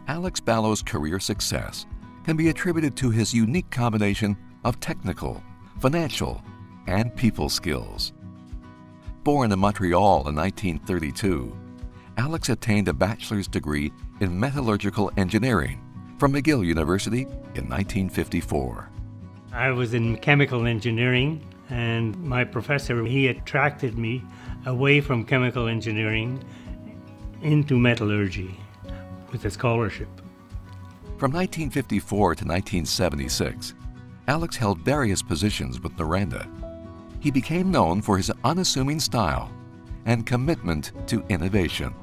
Alex Balogh's career success can be attributed to his unique combination of technical, financial, and people skills. Born in Montreal in 1932, Alex obtained a bachelor's degree in metallurgical engineering from McGill University in 1954. I was in chemical engineering, and my professor, he attracted me away from chemical engineering into metallurgy with a scholarship. From 1954 to 1976, Alex held various positions with Noranda. He became known for his unassuming style and commitment to innovation.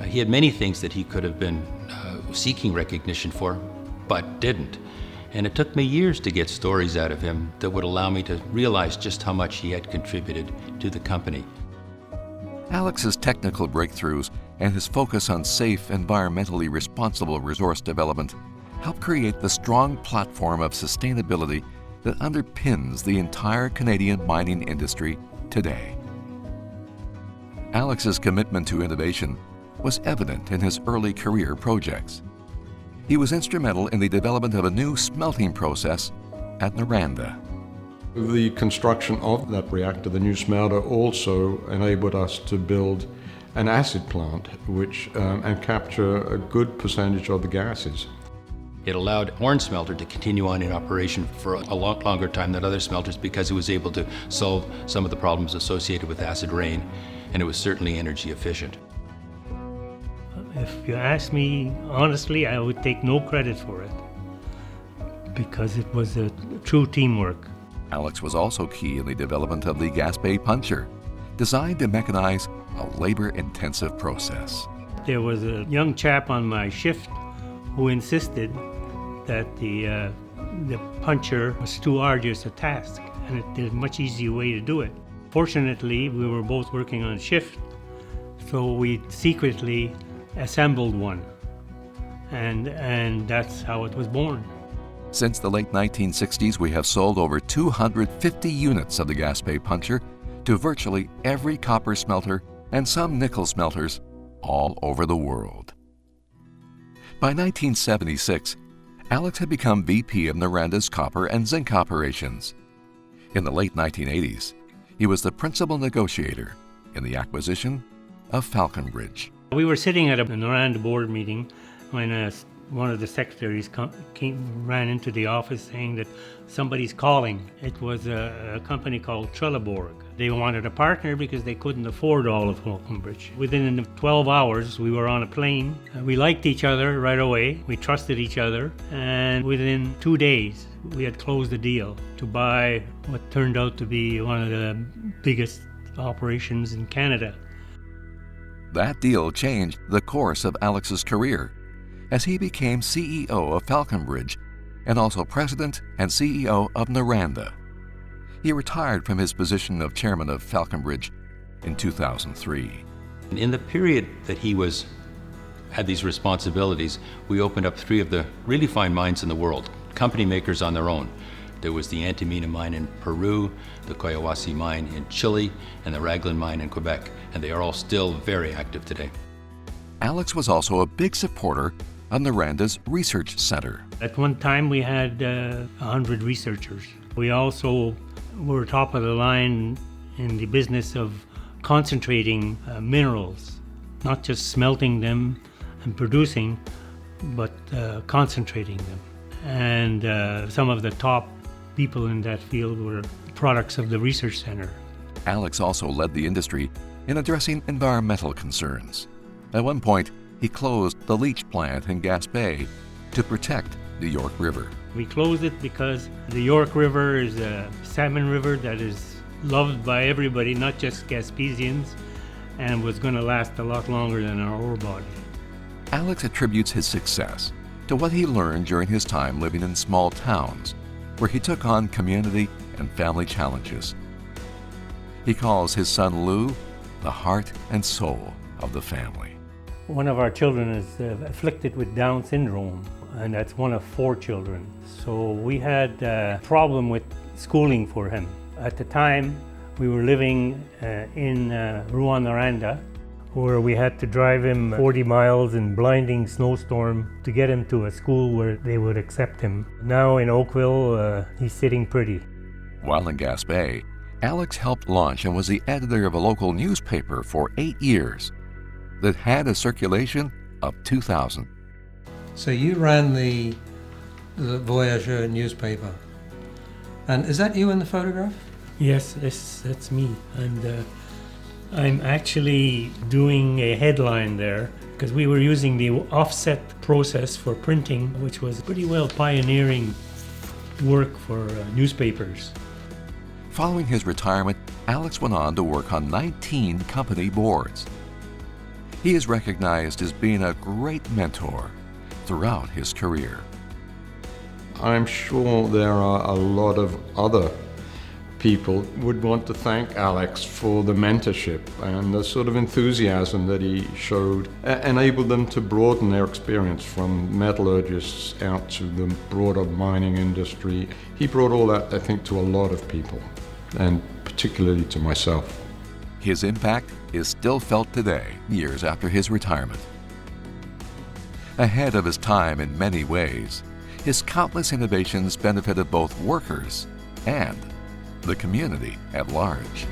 He had many things that he could have been seeking recognition for, but didn't. And it took me years to get stories out of him that would allow me to realize just how much he had contributed to the company. Alex's technical breakthroughs and his focus on safe, environmentally responsible resource development helped create the strong platform of sustainability that underpins the entire Canadian mining industry today. Alex's commitment to innovation was evident in his early career projects. He was instrumental in the development of a new smelting process at Noranda. The construction of that reactor, the new smelter, also enabled us to build an acid plant and capture a good percentage of the gases. It allowed Horn Smelter to continue on in operation for a lot longer time than other smelters because it was able to solve some of the problems associated with acid rain, and it was certainly energy efficient. If you ask me honestly, I would take no credit for it because it was a true teamwork. Alex was also key in the development of the Gaspé puncher, designed to mechanize a labor-intensive process. There was a young chap on my shift who insisted that the puncher was too arduous a task, and there's a much easier way to do it. Fortunately, we were both working on shift, so we secretly assembled one, and that's how it was born. Since the late 1960s, we have sold over 250 units of the Gaspé puncher to virtually every copper smelter and some nickel smelters all over the world. By 1976, Alex had become VP of Noranda's copper and zinc operations. In the late 1980s, he was the principal negotiator in the acquisition of Falconbridge. We were sitting at a Noranda board meeting when one of the secretaries ran into the office saying that somebody's calling. It was a company called Trelleborg. They wanted a partner because they couldn't afford all of Falconbridge. Within 12 hours, we were on a plane. We liked each other right away. We trusted each other. And within 2 days, we had closed the deal to buy what turned out to be one of the biggest operations in Canada. That deal changed the course of Alex's career as he became CEO of Falconbridge and also president and CEO of Noranda. He retired from his position of chairman of Falconbridge in 2003. In the period that he had these responsibilities, we opened up 3 of the really fine mines in the world, company makers on their own. There was the Antamina mine in Peru, the Collahuasi mine in Chile, and the Raglan mine in Quebec, and they are all still very active today. Alex was also a big supporter of Noranda's research center. At one time we had 100 researchers. We also were top of the line in the business of concentrating minerals, not just smelting them and producing, but concentrating them. And some of the top people in that field were products of the research center. Alex also led the industry in addressing environmental concerns. At one point, he closed the leach plant in Gaspé to protect the York River. We closed it because the York River is a salmon river that is loved by everybody, not just Gaspésians, and was going to last a lot longer than our ore body. Alex attributes his success to what he learned during his time living in small towns, where he took on community and family challenges. He calls his son Lou the heart and soul of the family. One of our children is afflicted with Down syndrome, and that's one of 4 children. So we had a problem with schooling for him. At the time, we were living in Rouyn-Noranda. where we had to drive him 40 miles in blinding snowstorm to get him to a school where they would accept him. Now in Oakville, he's sitting pretty. While in Gaspé, Alex helped launch and was the editor of a local newspaper for 8 years that had a circulation of 2,000. So you ran the Voyageur newspaper. And is that you in the photograph? Yes, that's me. And I'm actually doing a headline there because we were using the offset process for printing, which was pretty well pioneering work for newspapers. Following his retirement, Alex went on to work on 19 company boards. He is recognized as being a great mentor throughout his career. I'm sure there are a lot of other people would want to thank Alex for the mentorship and the sort of enthusiasm that he showed, enabled them to broaden their experience from metallurgists out to the broader mining industry. He brought all that, I think, to a lot of people, and particularly to myself. His impact is still felt today, years after his retirement. Ahead of his time in many ways, his countless innovations benefited both workers and the community at large.